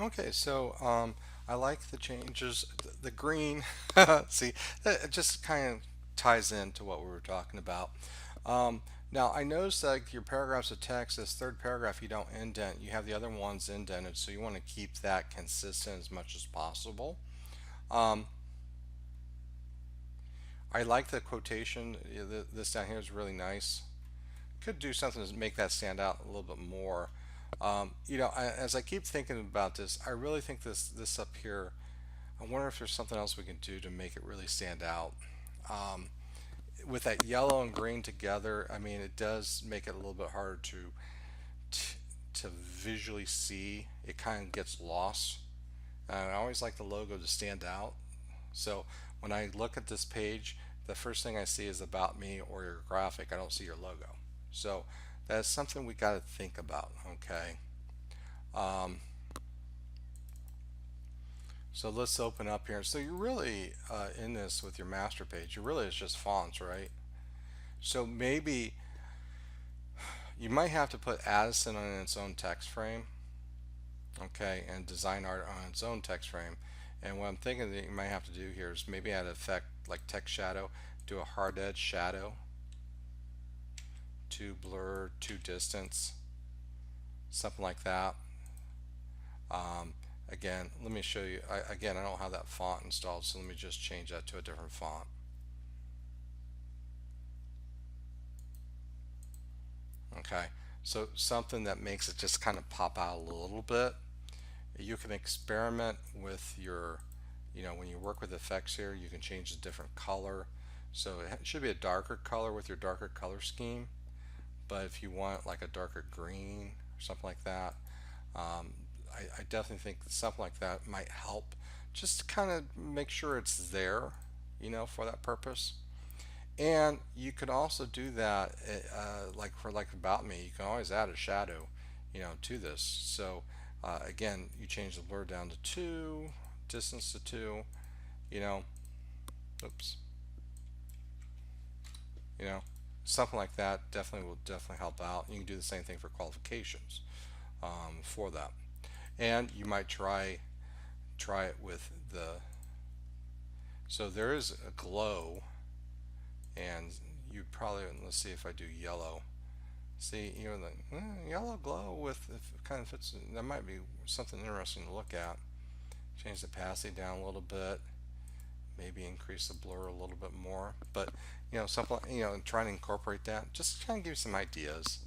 Okay, so I like the changes. The green, see, it just kind of ties into what we were talking about. Now, I noticed that your paragraphs of text, this third paragraph, you don't indent. You have the other ones indented, so you want to keep that consistent as much as possible. Um, I like the quotation. This down here is really nice. Could do something to make that stand out a little bit more. As I keep thinking about this, I really think this up here. I wonder if there's something else we can do to make it really stand out. Um, with that yellow and green together, I mean, it does make it a little bit harder t- to visually see. It kind of gets lost. And I always like the logo to stand out. So when I look at this page, the first thing I see is about me or your graphic. I don't see your logo. So that's something we got to think about. Okay. Um, so let's open up here. So you're really in this with your master page. You really is just fonts, right? So maybe you might have to put Addison on its own text frame, okay, and design art on its own text frame. And what I'm thinking that you might have to do here is maybe add an effect like text shadow, do a hard edge shadow, to blur, to distance, something like that. Um, Again, let me show you. Again, I don't have that font installed, so let me just change that to a different font. Okay, so something that makes it just kind of pop out a little bit. You can experiment with your, when you work with effects here, you can change the different color. So it should be a darker color with your darker color scheme. But if you want like a darker green or something like that, um, I definitely think something like that might help. Just to kind of make sure it's there, for that purpose. And you could also do that, like for like about me, you can always add a shadow, to this. So again, you change the blur down to 2, distance to 2, you know, oops, you know, something like that definitely will definitely help out. You can do the same thing for qualifications for that. And you might try it with the, so there is a glow, and you probably, let's see if I do yellow. See, the yellow glow with, if it kind of fits, that might be something interesting to look at. Change the opacity down a little bit, maybe increase the blur a little bit more. But, something, trying to incorporate that, just kind of give you some ideas.